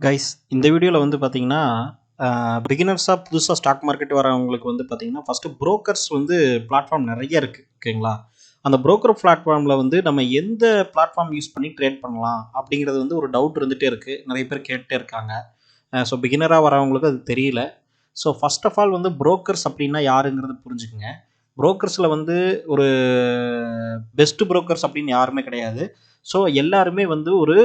Guys இந்த வீடியோவில் வந்து பார்த்தீங்கன்னா பிகினர்ஸாக புதுசாக ஸ்டாக் மார்க்கெட் வரவங்களுக்கு வந்து பார்த்தீங்கன்னா ஃபஸ்ட்டு புரோக்கர்ஸ் வந்து பிளாட்ஃபார்ம் நிறைய இருக்குது ஓகேங்களா. அந்த புரோக்கர் பிளாட்ஃபார்மில் வந்து நம்ம எந்த பிளாட்ஃபார்ம் யூஸ் பண்ணி ட்ரேட் பண்ணலாம் அப்படிங்கிறது வந்து ஒரு டவுட் இருந்துகிட்டே இருக்குது, நிறைய பேர் கேட்டுகிட்டே இருக்காங்க. ஸோ பிகினராக வரவங்களுக்கு அது தெரியல. ஸோ ஃபஸ்ட் ஆஃப் ஆல் வந்து புரோக்கர்ஸ் அப்படின்னா யாருங்கிறது புரிஞ்சுக்குங்க. புரோக்கர்ஸில் வந்து ஒரு பெஸ்ட்டு புரோக்கர்ஸ் அப்படின்னு யாருமே கிடையாது. ஸோ எல்லாருமே வந்து ஒரு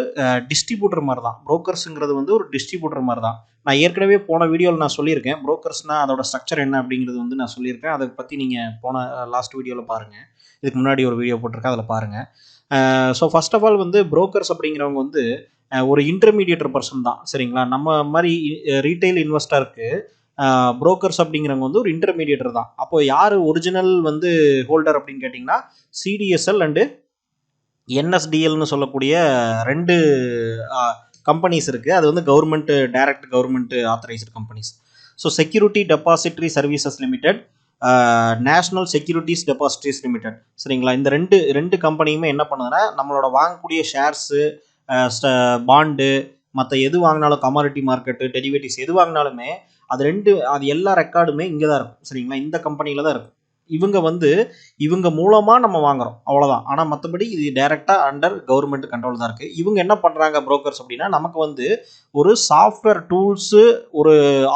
டிஸ்ட்ரிபியூட்டர் மாதிரி தான். புரோக்கர்ஸுங்கிறது வந்து ஒரு டிஸ்ட்ரிபியூட்டர் மாதிரி தான். நான் ஏற்கனவே போன வீடியோவில் நான் சொல்லியிருக்கேன், புரோக்கர்ஸ்னால் அதோட ஸ்ட்ரக்சர் என்ன அப்படிங்கிறது வந்து நான் சொல்லியிருக்கேன். அதை பற்றி நீங்கள் போன லாஸ்ட் வீடியோவில் பாருங்கள், இதுக்கு முன்னாடி ஒரு வீடியோ போட்டிருக்கேன், அதில் பாருங்கள். ஸோ ஃபர்ஸ்ட் ஆஃப் ஆல் வந்து புரோக்கர்ஸ் அப்படிங்கிறவங்க வந்து ஒரு இன்டர்மீடியேட்டர் பர்சன் தான், சரிங்களா. நம்ம மாதிரி ரீட்டைல் இன்வெஸ்டருக்கு புரோக்கர்ஸ் அப்படிங்கிறவங்க வந்து ஒரு இன்டர்மீடியேட்டர் தான். அப்போது யார் ஒரிஜினல் வந்து ஹோல்டர் அப்படின்னு கேட்டிங்கன்னா சிடிஎஸ்எல் அண்டு என்எஸ்டிஎல்னு சொல்லக்கூடிய ரெண்டு கம்பெனிஸ் இருக்குது. அது வந்து government, direct government authorised companies. So security depository services limited, national securities depositories limited, சரிங்களா. இந்த ரெண்டு கம்பெனியுமே என்ன பண்ணுதுன்னா நம்மளோட வாங்கக்கூடிய ஷேர்ஸு, பாண்டு, மற்ற எது வாங்கினாலும் கமாடிட்டி மார்க்கெட்டு, டெரிவேட்டிவ்ஸ் எது வாங்கினாலுமே அது எல்லா ரெக்கார்டுமே இங்கே தான் இருக்கும், சரிங்களா. இந்த கம்பெனியில் தான் இருக்கும். இவங்க மூலமாக நம்ம வாங்குறோம், அவ்வளோதான். ஆனால் மற்றபடி இது டைரெக்டாக அண்டர் கவர்மெண்ட் கண்ட்ரோல் தான் இருக்குது. இவங்க என்ன பண்ணுறாங்க புரோக்கர்ஸ் அப்படின்னா, நமக்கு வந்து ஒரு சாஃப்ட்வேர் டூல்ஸு, ஒரு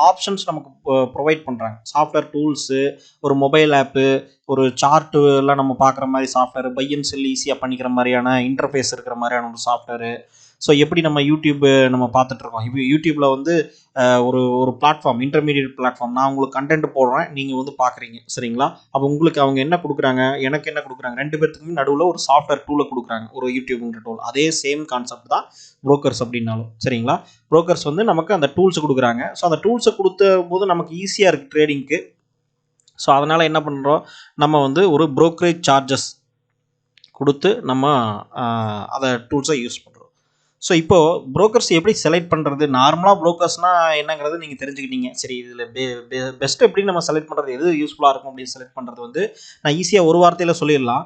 ஆப்ஷன்ஸ் நமக்கு ப்ரொவைட் பண்ணுறாங்க. சாஃப்ட்வேர் டூல்ஸு, ஒரு மொபைல் ஆப்பு, ஒரு சார்ட்டு எல்லாம் நம்ம பார்க்குற மாதிரி சாஃப்ட்வேர், பை அண்ட் செல் ஈஸியாக பண்ணிக்கிற மாதிரியான இன்டர்ஃபேஸ் இருக்கிற மாதிரியான ஒரு சாஃப்ட்வேரு. ஸோ எப்படி நம்ம யூடியூப் நம்ம பார்த்துட்ருக்கோம், இப்போ யூடியூப்பில் வந்து ஒரு பிளாட்ஃபார்ம், இன்டர்மீடியட் பிளாட்ஃபார்ம், நான் உங்களுக்கு கண்டென்ட் போடுறேன், நீங்கள் வந்து பார்க்குறீங்க, சரிங்களா. அப்போ உங்களுக்கு அவங்க என்ன கொடுக்குறாங்க, எனக்கு என்ன கொடுக்குறாங்க, ரெண்டு பேர்த்துக்குமே நடுவில் ஒரு சாஃப்ட்வேர் டூலை கொடுக்குறாங்க, ஒரு யூடியூப்ங்கிற டூல். அதே சேம் கான்செப்ட் தான் புரோக்கர்ஸ் அப்படின்னாலும், சரிங்களா. புரோக்கர்ஸ் வந்து நமக்கு அந்த டூல்ஸ் கொடுக்குறாங்க. ஸோ அந்த டூல்ஸை கொடுத்த போது நமக்கு ஈஸியாக இருக்குது ட்ரேடிங்க்கு. ஸோ அதனால் என்ன பண்ணுறோம், நம்ம வந்து ஒரு brokerage சார்ஜஸ் கொடுத்து நம்ம அதை டூல்ஸை யூஸ் பண்ணுறோம். ஸோ இப்போது புரோக்கர்ஸ் எப்படி செலக்ட் பண்ணுறது, நார்மலாக புரோக்கர்ஸ்னால் என்னங்கிறது நீங்கள் தெரிஞ்சுக்கிட்டீங்க. சரி, இதில் பெஸ்ட் எப்படி நம்ம செலக்ட் பண்ணுறது, எது யூஸ்ஃபுல்லாக இருக்கும் அப்படின்னு செலக்ட் பண்ணுறது வந்து நான் ஈஸியாக ஒரு வார்த்தையில் சொல்லிடலாம்.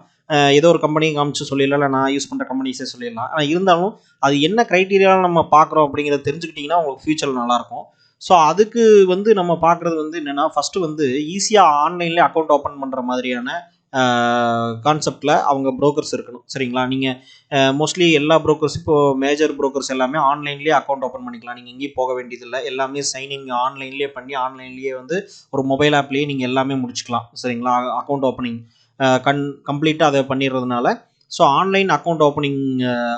ஏதோ ஒரு கம்பெனியை காமிச்சு சொல்லிடலாம், இல்லை நான் யூஸ் பண்ணுற கம்பெனிஸே சொல்லிடலாம். ஆனால் இருந்தாலும் அது என்ன க்ரைட்டீரியாவில் நம்ம பார்க்குறோம் அப்படிங்கிறத தெரிஞ்சுக்கிட்டிங்கன்னா உங்களுக்கு ஃபியூச்சரில் நல்லாயிருக்கும். ஸோ அதுக்கு வந்து நம்ம பார்க்குறது வந்து என்னென்னா, ஃபஸ்ட்டு வந்து ஈஸியாக ஆன்லைன்லேயே அக்கௌண்ட் ஓப்பன் பண்ணுற மாதிரியான கான்செப்டில் அவங்க புரோக்கர்ஸ் இருக்கணும், சரிங்களா. நீங்கள் மோஸ்ட்லி எல்லா புரோக்கர்ஸ், இப்போது மேஜர் புரோக்கர்ஸ் எல்லாமே ஆன்லைன்லேயே அக்கௌண்ட் ஓப்பன் பண்ணிக்கலாம். நீங்கள் எங்கேயும் போக வேண்டியதில்லை, எல்லாமே சைனிங் ஆன்லைன்லேயே பண்ணி ஆன்லைன்லேயே வந்து ஒரு மொபைல் ஆப்லேயே நீங்கள் எல்லாமே முடிச்சுக்கலாம், சரிங்களா. அக்கௌண்ட் ஓப்பனிங் கம்ப்ளீட்டாக அதை பண்ணிடுறதுனால, ஸோ ஆன்லைன் அக்கௌண்ட் ஓப்பனிங்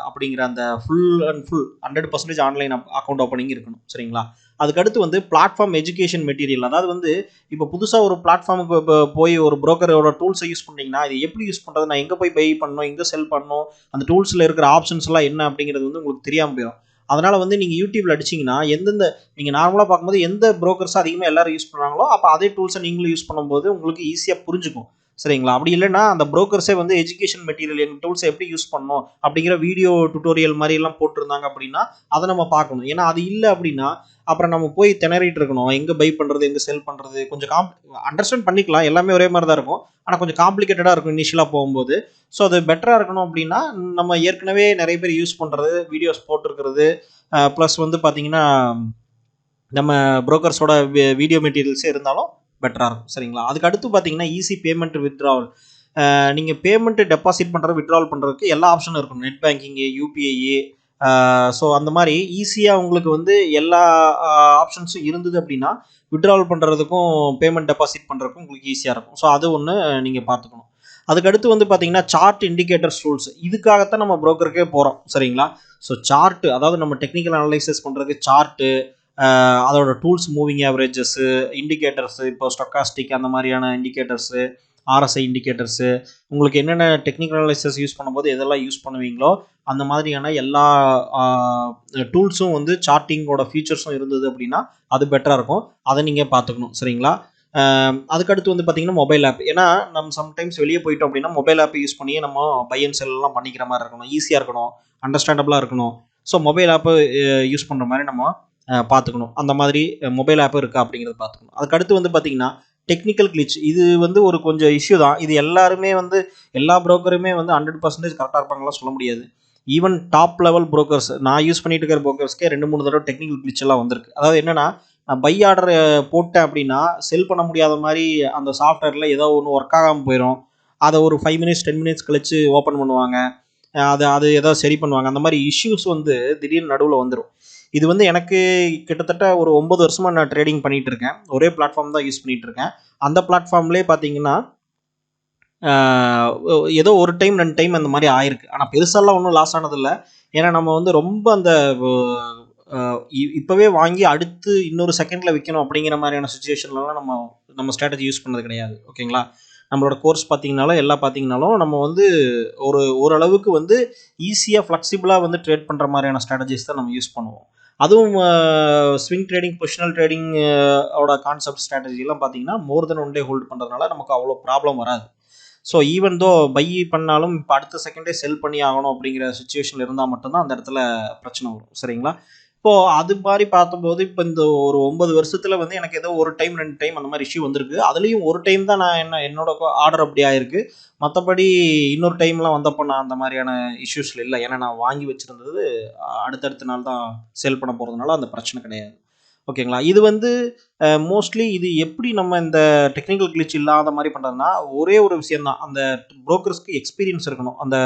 அப்படிங்கிற அந்த full and full 100% online account opening இருக்கணும், சரிங்களா. அதுக்கடுத்து வந்து பிளாட்ஃபார்ம் எஜுகேஷன் மெட்டீரியல், அதாவது வந்து இப்போ புதுசாக ஒரு பிளாட்ஃபார்முக்கு இப்போ போய் ஒரு புரோக்கரோட டூல்ஸை யூஸ் பண்ணிங்கன்னா இது எப்படி யூஸ் பண்ணுறது, நான் எங்கே போய் பை பண்ணணும், எங்கே செல் பண்ணணும், அந்த டூல்ஸில் இருக்கிற ஆப்ஷன்ஸ்லாம் என்ன அப்படிங்கிறது வந்து உங்களுக்கு தெரியாமல் போயிடும். அதனால் வந்து நீங்கள் யூடியூப்பில் அடிச்சிங்கன்னா எந்தெந்த நீங்கள் நார்மலாக பார்க்கும்போது எந்த புரோக்கர்ஸ் அதிகமாக எல்லோரும் யூஸ் பண்ணுறாங்களோ அப்போ அதே டூல்ஸை நீங்களும் யூஸ் பண்ணும்போது உங்களுக்கு ஈஸியாக புரிஞ்சுக்கும், சரிங்களா. அப்படி இல்லைன்னா அந்த புரோக்கர்ஸே வந்து எஜுகேஷன் மெட்டீரியல், எங்கள் டூல்ஸை எப்படி யூஸ் பண்ணணும் அப்படிங்கிற வீடியோ டுட்டோரியல் மாதிரிலாம் போட்டிருந்தாங்க அப்படின்னா அதை நம்ம பார்க்கணும். ஏன்னா அது இல்லை அப்படின்னா அப்புறம் நம்ம போய் திணறிட்டு இருக்கணும், எங்கே பை பண்ணுறது, எங்கே செல் பண்ணுறது. கொஞ்சம் அண்டர்ஸ்டாண்ட் பண்ணிக்கலாம், எல்லாமே ஒரே மாதிரி தான் இருக்கும், ஆனால் கொஞ்சம் காம்ப்ளிகேட்டடாக இருக்கும் இனிஷியலாக போகும்போது. ஸோ அது பெட்டராக இருக்கணும் அப்படின்னா நம்ம ஏற்கனவே நிறைய பேர் யூஸ் பண்ணுறது, வீடியோஸ் போட்டிருக்கிறது, ப்ளஸ் வந்து பார்த்திங்கன்னா நம்ம புரோக்கர்ஸோட வீடியோ மெட்டீரியல்ஸே இருந்தாலும் பெட்டராக இருக்கும், சரிங்களா. அதுக்கு அடுத்து பார்த்தீங்கன்னா ஈஸி பேமெண்ட் வித்ட்ராவல். நீங்கள் பேமெண்ட்டு டெபாசிட் பண்ணுறது, வித்ட்ராவல் பண்ணுறதுக்கு எல்லா ஆப்ஷனும் இருக்கும், நெட் பேங்கிங்கு, யூபிஐ. ஸோ அந்த மாதிரி ஈஸியாக உங்களுக்கு வந்து எல்லா ஆப்ஷன்ஸும் இருந்தது அப்படின்னா வித்ட்ராவல் பண்ணுறதுக்கும் பேமெண்ட் டெபாசிட் பண்ணுறதுக்கும் உங்களுக்கு ஈஸியாக இருக்கும். ஸோ அது ஒன்று நீங்கள் பார்த்துக்கணும். அதுக்கடுத்து வந்து பார்த்தீங்கன்னா சார்ட் இண்டிகேட்டர்ஸ் டூல்ஸ், இதுக்காகத்தான் நம்ம புரோக்கருக்கே போகிறோம், சரிங்களா. ஸோ சார்ட்டு, அதாவது நம்ம டெக்னிக்கல் அனலைசிஸ் பண்ணுறதுக்கு சார்ட்டு, அதோட டூல்ஸ், மூவிங் ஆவரேஜஸ்ஸு, இண்டிகேட்டர்ஸு, இப்போ ஸ்டொக்காஸ்டிக் அந்த மாதிரியான இண்டிகேட்டர்ஸு, ஆர்எஸ்ஐ இண்டிகேட்டர்ஸு, உங்களுக்கு என்னென்ன டெக்னிக்கல் அனலைசிஸ் யூஸ் பண்ணும்போது எதெல்லாம் யூஸ் பண்ணுவீங்களோ அந்த மாதிரியான எல்லா டூல்ஸும் வந்து சார்ட்டிங்கோட ஃபீச்சர்ஸும் இருந்தது அப்படின்னா அது பெட்டராக இருக்கும், அதை நீங்கள் பார்த்துக்கணும், சரிங்களா. அதுக்கடுத்து வந்து பார்த்திங்கன்னா மொபைல் ஆப், ஏன்னா நம்ம சம்டைம்ஸ் வெளியே போயிட்டோம் அப்படின்னா மொபைல் ஆப் யூஸ் பண்ணியே நம்ம பை அண்ட் செல்லாம் பண்ணிக்கிற மாதிரி இருக்கணும், ஈஸியாக இருக்கணும், அண்டர்ஸ்டாண்டபிளாக இருக்கணும். ஸோ மொபைல் ஆப்பு யூஸ் பண்ணுற மாதிரி நம்ம பார்த்துக்கணும். அந்த மாதிரி மொபைல் ஆப்பு இருக்கா அப்படிங்கிறது பார்த்துக்கணும். அதுக்கடுத்து வந்து பார்த்திங்கன்னா டெக்னிக்கல் கிளிச், இது வந்து ஒரு கொஞ்சம் இஷ்யூ தான். இது எல்லாருமே வந்து எல்லா புரோக்கருமே வந்து 100% கரெக்டாக இருப்பாங்கலாம் சொல்ல முடியாது. ஈவன் டாப் லெவல் புரோக்கர்ஸ் நான் யூஸ் பண்ணிட்டு இருக்கிற புரோக்கர்ஸ்க்கே 2-3 தடவை டெக்னிக்கல் கிளிச் எல்லாம் வந்திருக்கு. அதாவது என்னன்னா, நான் பை ஆர்டர் போட்டேன் அப்படின்னா செல் பண்ண முடியாத மாதிரி அந்த சாஃப்ட்வேரில் ஏதோ ஒன்று ஒர்க் ஆகாமல் போயிடும். அதை ஒரு 5 மினிட்ஸ் 10 மினிட்ஸ் கழிச்சு ஓப்பன் பண்ணுவாங்க. அது அது ஏதோ சரி பண்ணுவாங்க. அந்த மாதிரி இஷ்யூஸ் வந்து திடீர்னு நடுவில் வந்துடும். இது வந்து எனக்கு கிட்டத்தட்ட ஒரு 9 வருஷமாக நான் ட்ரேடிங் பண்ணிட்டு இருக்கேன். ஒரே பிளாட்ஃபார்ம் தான் யூஸ் பண்ணிட்டு இருக்கேன். அந்த பிளாட்ஃபார்ம்லேயே பார்த்தீங்கன்னா ஏதோ ஒரு டைம் 2 டைம் அந்த மாதிரி ஆயிருக்கு. ஆனால் பெருசாலாம் ஒன்றும் லாஸ் ஆனதில்லை. ஏன்னா நம்ம வந்து ரொம்ப அந்த இப்போவே வாங்கி அடுத்து இன்னொரு செகண்டில் விற்கணும் அப்படிங்கிற மாதிரியான சுச்சுவேஷன்லலாம் நம்ம ஸ்ட்ராட்டஜி யூஸ் பண்ணது கிடையாது. ஓகேங்களா? நம்மளோட கோர்ஸ் பார்த்தீங்கனாலும் எல்லாம் பார்த்தீங்கனாலும் நம்ம வந்து ஓரளவுக்கு வந்து ஈஸியாக ஃப்ளெக்சிபிளாக வந்து ட்ரேட் பண்ணுற மாதிரியான ஸ்ட்ராட்டஜிஸ் தான் நம்ம யூஸ் பண்ணுவோம். அதுவும் ஸ்விங் ட்ரேடிங், பொசிஷனல் ட்ரேடிங் ஓட கான்செப்ட் ஸ்ட்ராட்டஜிலாம் பார்த்தீங்கன்னா மோர் தென் 1 டே ஹோல்டு பண்ணுறதுனால நமக்கு அவ்வளோ ப்ராப்ளம் வராது. ஸோ ஈவன் தோ பை பண்ணாலும் இப்போ அடுத்த செகண்டே செல் பண்ணி ஆகணும் அப்படிங்கிற சுச்சுவேஷனில் இருந்தால் மட்டும்தான் அந்த இடத்துல பிரச்சனை வரும். சரிங்களா? இப்போது அது மாதிரி பார்த்தபோது இப்போ இந்த ஒரு 9 வருஷத்தில் வந்து எனக்கு ஏதோ ஒரு டைம் 2 டைம் அந்த மாதிரி இஷ்யூ வந்திருக்கு. அதுலேயும் ஒரு டைம் தான் நான் என்னோட ஆர்டர் அப்படி ஆயிருக்கு. மற்றபடி இன்னொரு டைம்லாம் வந்தப்போ நான் அந்த மாதிரியான இஷ்யூஸில் இல்லை. ஏன்னா நான் வாங்கி வச்சுருந்தது அடுத்தடுத்த நாள் தான் சேல் பண்ண போகிறதுனால அந்த பிரச்சனை கிடையாது. ஓகேங்களா? இது வந்து மோஸ்ட்லி இது எப்படி நம்ம இந்த டெக்னிக்கல் கிளிச் இல்லாத மாதிரி பண்ணுறதுனா, ஒரே ஒரு விஷயம் தான். அந்த புரோக்கர்ஸ்க்கு எக்ஸ்பீரியன்ஸ் இருக்கணும். அந்த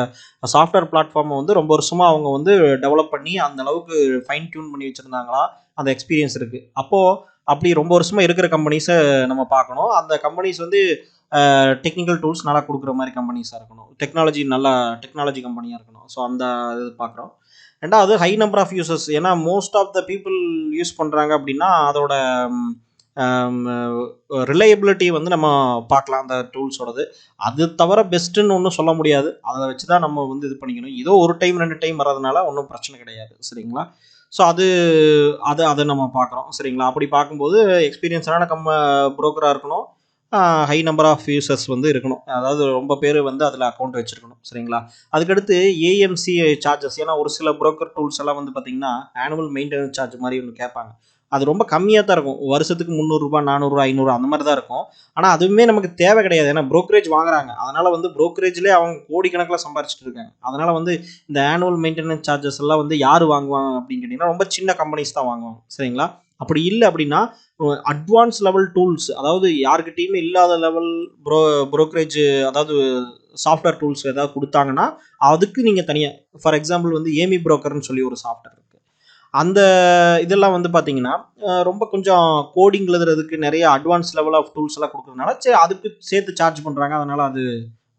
சாஃப்ட்வேர் பிளாட்ஃபார்மை வந்து ரொம்ப வருஷமாக அவங்க வந்து டெவலப் பண்ணி அந்த அளவுக்கு ஃபைன் டியூன் பண்ணி வச்சுருந்தாங்களா, அந்த எக்ஸ்பீரியன்ஸ் இருக்குது. அப்போது அப்படி ரொம்ப வருஷமாக இருக்கிற கம்பெனிஸை நம்ம பார்க்கணும். அந்த கம்பெனிஸ் வந்து டெக்னிக்கல் டூல்ஸ் நல்லா கொடுக்குற மாதிரி கம்பெனிஸாக இருக்கணும். டெக்னாலஜி கம்பெனியாக இருக்கணும். ஸோ அந்த இது பார்க்குறோம். ரெண்டாவது ஹை நம்பர் ஆஃப் யூசர்ஸ். ஏன்னா most of the people use பண்ணுறாங்க அப்படின்னா அதோட ரிலையபிலிட்டி வந்து நம்ம பார்க்கலாம் அந்த டூல்ஸோடது. அது தவிர பெஸ்ட்டுன்னு ஒன்றும் சொல்ல முடியாது. அதை வச்சு தான் நம்ம வந்து இது பண்ணிக்கணும். ஏதோ ஒரு டைம் 2 டைம் வர்றதுனால ஒன்றும் பிரச்சனை கிடையாது. சரிங்களா? ஸோ அதை நம்ம பார்க்குறோம். சரிங்களா? அப்படி பார்க்கும்போது எக்ஸ்பீரியன்ஸான புரோக்கராக இருக்கணும். ஹை நம்பர் ஆஃப் யூசர்ஸ் வந்து இருக்கணும். அதாவது ரொம்ப பேர் வந்து அதில் அக்கௌண்ட் வச்சுருக்கணும். சரிங்களா? அதுக்கடுத்து ஏஎம்சி சார்ஜஸ். ஏன்னா ஒரு சில புரோக்கர் டூல்ஸ் எல்லாம் வந்து பார்த்திங்கன்னா ஆனுவல் மெயின்டெனன்ஸ் சார்ஜ் மாதிரி ஒன்று கேட்பாங்க. அது ரொம்ப கம்மியாக தான் இருக்கும். வருஷத்துக்கு ₹300, ₹400, ₹500 அந்த மாதிரி தான் இருக்கும். ஆனால் அதுவுமே நமக்கு தேவை கிடையாது. ஏன்னா brokerage வாங்குறாங்க. அதனால் வந்து brokerage-லே அவங்க கோடிக்கணக்கில் சம்பாரிச்சிட்டு இருக்காங்க. அதனால் வந்து இந்த ஆனுவல் மெயின்டெனன்ஸ் சார்ஜஸ் எல்லாம் வந்து யார் வாங்குவாங்க அப்படின்னு கேட்டிங்கன்னா ரொம்ப சின்ன கம்பெனிஸ் தான் வாங்குவாங்க. சரிங்களா? அப்படி இல்லை அப்படின்னா அட்வான்ஸ் லெவல் டூல்ஸ், அதாவது யாருக்கிட்டையுமே இல்லாத லெவல் brokerage, அதாவது சாஃப்ட்வேர் டூல்ஸ் ஏதாவது கொடுத்தாங்கன்னா அதுக்கு நீங்கள் தனியாக, ஃபார் எக்ஸாம்பிள் வந்து ஏமி புரோக்கர்னு சொல்லி ஒரு சாஃப்ட்வேர் இருக்குது. அந்த இதெல்லாம் வந்து பார்த்தீங்கன்னா ரொம்ப கொஞ்சம் கோடிங் எழுதுறதுக்கு நிறைய அட்வான்ஸ் லெவல் ஆஃப் டூல்ஸ் எல்லாம் கொடுக்குறதுனால சரி அதுக்கு சேர்த்து சார்ஜ் பண்ணுறாங்க. அதனால் அது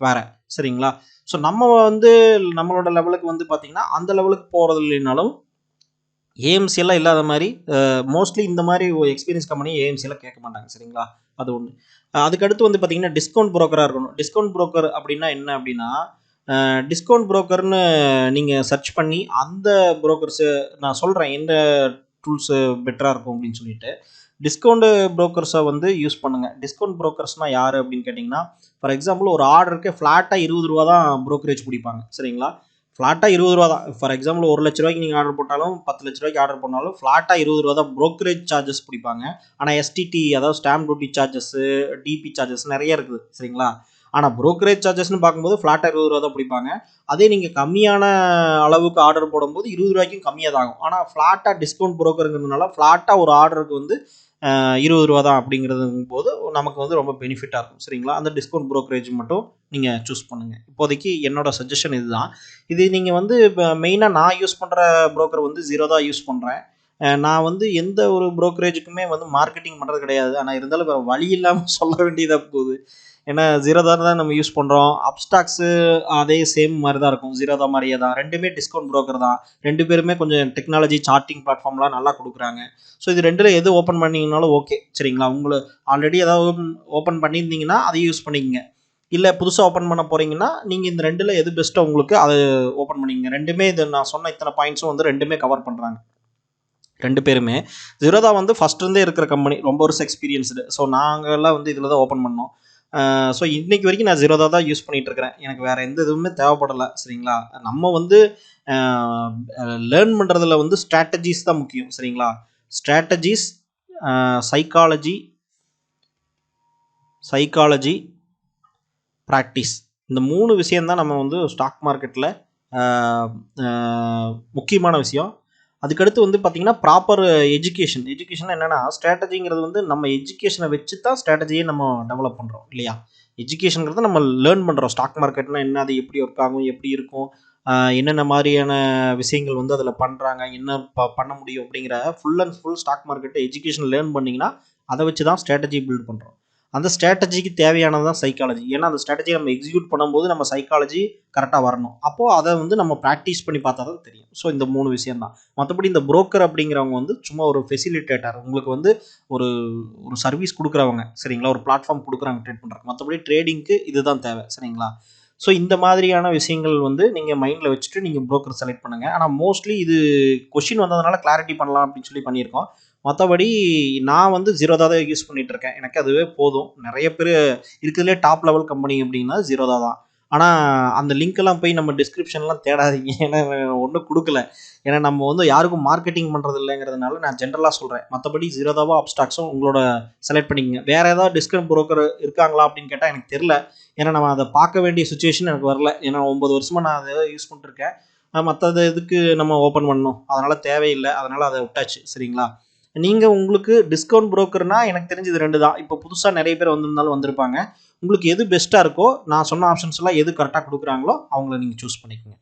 வேற. சரிங்களா? ஸோ நம்ம வந்து நம்மளோட லெவலுக்கு வந்து பார்த்தீங்கன்னா அந்த லெவலுக்கு போகிறது இல்லைனாலும் ஏஎம்சி எல்லாம் இல்லாத மாதிரி மோஸ்ட்லி இந்த மாதிரி எக்ஸ்பீரியன்ஸ் கம்பெனி ஏஎம்சி எல்லாம் கேட்க மாட்டாங்க. சரிங்களா? அது ஒன்று. அதுக்கடுத்து வந்து பார்த்தீங்கன்னா டிஸ்கவுண்ட் புரோக்கராக இருக்கணும். டிஸ்கவுண்ட் புரோக்கர் அப்படின்னா என்ன அப்படின்னா, டிஸ்கவுண்ட் புரோக்கர்னு நீங்கள் சர்ச் பண்ணி அந்த புரோக்கர்ஸு நான் சொல்கிறேன் எந்த டூல்ஸு பெட்டராக இருக்கும் அப்படின்னு சொல்லிட்டு. டிஸ்கவுண்ட் புரோக்கர்ஸை வந்து யூஸ் பண்ணுங்கள். டிஸ்கவுண்ட் புரோக்கர்ஸ்னால் யார் அப்படின்னு கேட்டிங்கன்னா, ஃபார் எக்ஸாம்பிள் ஒரு ஆர்டருக்கு ஃப்ளாட்டாக ₹20 தான் brokerage பிடிப்பாங்க. சரிங்களா? ஃப்ளாட்டாக ₹20 தான். ஃபார் எக்ஸாம்பிள் ₹1,00,000 நீங்கள் ஆர்டர் போட்டாலும் ₹10,00,000 ஆர்டர் பண்ணாலும் ஃப்ளாட்டாக ₹20 தான் brokerage சார்ஜஸ் பிடிப்பாங்க. ஆனால் எஸ்டிடி, அதாவது stamp duty charges, DP charges நிறைய இருக்குது. சரிங்களா? ஆனால் brokerage சார்ஜஸ்னு பார்க்கும்போது ஃப்ளாட்டாக ₹20 தான் பிடிப்பாங்க. அதே நீங்கள் கம்மியான அளவுக்கு ஆர்டர் போடும்போது ₹20 கம்மியாக தான் ஆகும். ஆனால் ஃப்ளாட்டாக டிஸ்கவுண்ட் புரோக்கருங்கிறதுனால ஃப்ளாட்டாக ஒரு ஆர்டருக்கு வந்து ₹20 தான் அப்படிங்கிறதுங்கும் போது நமக்கு வந்து ரொம்ப பெனிஃபிட்டாக இருக்கும். சரிங்களா? அந்த டிஸ்கவுண்ட் brokerage மட்டும் நீங்கள் சூஸ் பண்ணுங்கள். இப்போதைக்கு என்னோட சஜஷன் இதுதான். இது நீங்கள் வந்து இப்போ மெயினாக நான் யூஸ் பண்ணுற புரோக்கர் வந்து Zerodha யூஸ் பண்ணுறேன். நான் வந்து எந்த ஒரு brokerage-க்குமே வந்து மார்க்கெட்டிங் பண்ணுறது கிடையாது. ஆனால் இருந்தாலும் வேறு வழி இல்லாமல் சொல்ல வேண்டியதாக போகுது. ஏன்னா Zerodha தான் நம்ம யூஸ் பண்ணுறோம். அப்ஸ்டாக்ஸு அதே சேம் மாதிரி தான் இருக்கும். Zerodha மாதிரியே தான். 2மே டிஸ்கவுண்ட் புரோக்கர் தான். 2 பேருமே கொஞ்சம் டெக்னாலஜி சார்ட்டிங் பிளாட்ஃபார்ம்லாம் நல்லா கொடுக்குறாங்க. ஸோ இது 2ல் எது ஓப்பன் பண்ணிங்கனாலும் ஓகே. சரிங்களா? ஆல்ரெடி ஏதாவது ஓப்பன் பண்ணியிருந்தீங்கன்னா அதை யூஸ் பண்ணிக்கங்க. இல்லை புதுசாக ஓப்பன் பண்ண போகிறீங்கன்னா நீங்கள் இந்த 2ல் எது பெஸ்ட்டோ உங்களுக்கு அதை ஓப்பன் பண்ணிக்கங்க. 2மே இது நான் சொன்ன இத்தனை பாயிண்ட்ஸும் வந்து 2மே கவர் பண்ணுறாங்க. 2 பேருமே. Zerodha வந்து ஃபஸ்ட்லேருந்தே இருக்கிற கம்பெனி, ரொம்ப வருஷம் எக்ஸ்பீரியன்ஸ்டு. ஸோ நாங்கள்லாம் வந்து இதில் தான் ஓப்பன் பண்ணோம். ஸோ இன்றைக்கி வரைக்கும் நான் Zerodha தான் யூஸ் பண்ணிகிட்டு இருக்கிறேன். எனக்கு வேறு எந்த இதுவுமே தேவைப்படலை. சரிங்களா? நம்ம வந்து லேர்ன் பண்ணுறதுல வந்து ஸ்ட்ராட்டஜிஸ் தான் முக்கியம். சரிங்களா? ஸ்ட்ராட்டஜிஸ், சைக்காலஜி, ப்ராக்டிஸ், இந்த 3 விஷயந்தான் நம்ம வந்து ஸ்டாக் மார்க்கெட்டில் முக்கியமான விஷயம். அதுக்கடுத்து வந்து பார்த்தீங்கன்னா ப்ராப்பர் எஜுகேஷன். எஜுகேஷன் என்னென்னா ஸ்ட்ராட்டஜிங்கிறது வந்து நம்ம எஜுகேஷனை வச்சு தான் ஸ்ட்ராட்டஜியே நம்ம டெவலப் பண்ணுறோம் இல்லையா? எஜுகேஷனுங்கிறது நம்ம லேர்ன் பண்ணுறோம். ஸ்டாக் மார்க்கெட்னா என்ன, அது எப்படி ஒர்க் ஆகும், எப்படி இருக்கும், என்னென்ன மாதிரியான விஷயங்கள் வந்து அதில் பண்ணுறாங்க, என்ன பண்ண முடியும் அப்படிங்கிற ஃபுல் அண்ட் ஃபுல் ஸ்டாக் மார்க்கெட்டை எஜுகேஷன் லேர்ன் பண்ணிங்கன்னா அதை வச்சு தான் ஸ்ட்ராட்டஜி பில்ட் பண்ணுறோம். அந்த ஸ்ட்ராட்டஜிக்கு தேவையானது தான் சைக்காலஜி. ஏன்னா அந்த ஸ்ட்ராட்டஜி நம்ம எக்ஸிக்யூட் பண்ணும்போது நம்ம சைக்காலஜி கரெக்டாக வரணும். அப்போது அதை வந்து நம்ம ப்ராக்டிஸ் பண்ணி பார்த்தா தான் தெரியும். ஸோ இந்த 3 விஷயம் தான். மற்றபடி இந்த புரோக்கர் அப்படிங்கிறவங்க வந்து சும்மா ஒரு ஃபெசிலிட்டேட்டர். உங்களுக்கு வந்து ஒரு ஒரு சர்வீஸ் கொடுக்குறவங்க சரிங்களா, ஒரு பிளாட்ஃபார்ம் கொடுக்குறாங்க ட்ரேட் பண்ணுறாங்க. மற்றபடி ட்ரேடிங்க்கு இதுதான் தேவை சரிங்களா. ஸோ இந்த மாதிரியான விஷயங்கள் வந்து நீங்கள் மைண்டில் வச்சுட்டு நீங்கள் புரோக்கர் செலக்ட் பண்ணுங்கள். ஆனால் மோஸ்ட்லி இது கொஷின் வந்ததுனால கிளாரிட்டி பண்ணலாம் அப்படின்னு சொல்லி பண்ணியிருக்கோம். மற்றபடி நான் வந்து ஜீரோதா தான் யூஸ் பண்ணிட்டு இருக்கேன். எனக்கு அதுவே போதும். நிறைய பேர் இருக்கிறதுலே டாப் லெவல் கம்பெனி அப்படின்னா ஜீரோதா தான். ஆனால் அந்த லிங்க்கெல்லாம் போய் நம்ம டிஸ்கிரிப்ஷன்லாம் தேடாதீங்க. ஏன்னா ஒன்றும் கொடுக்கல. ஏன்னா நம்ம வந்து யாருக்கும் மார்க்கெட்டிங் பண்ணுறது இல்லைங்கிறதுனால நான் ஜென்ரலாக சொல்கிறேன். மற்றபடி ஜீரோதாவோ அப்ஸ்டாக்ஸோ உங்களோட செலக்ட் பண்ணிக்கங்க. வேறு ஏதாவது டிஸ்கவுண்ட் புரோக்கர் இருக்காங்களா அப்படின்னு கேட்டால் எனக்கு தெரில. ஏன்னா நம்ம அதை பார்க்க வேண்டிய சுச்சுவேஷன் எனக்கு வரல. ஏன்னா 9 வருஷமாக நான் அதை யூஸ் பண்ணிட்டுருக்கேன். மற்றது எதுக்கு நம்ம ஓப்பன் பண்ணணும், அதனால் தேவையில்லை. அதனால் அதை விட்டாச்சு சரிங்களா. நீங்கள் உங்களுக்கு டிஸ்கவுண்ட் புரோக்கர்னா எனக்கு தெரிஞ்சு இது 2 தான். இப்போ புதுசாக நிறைய பேர் வந்திருந்தாலும் வந்திருப்பாங்க. உங்களுக்கு எது பெஸ்ட்டாக இருக்கோ நான் சொன்ன ஆப்ஷன்ஸ்லாம் எது கரெக்டாக கொடுக்குறாங்களோ அவங்கள நீங்கள் சூஸ் பண்ணிக்கோங்க.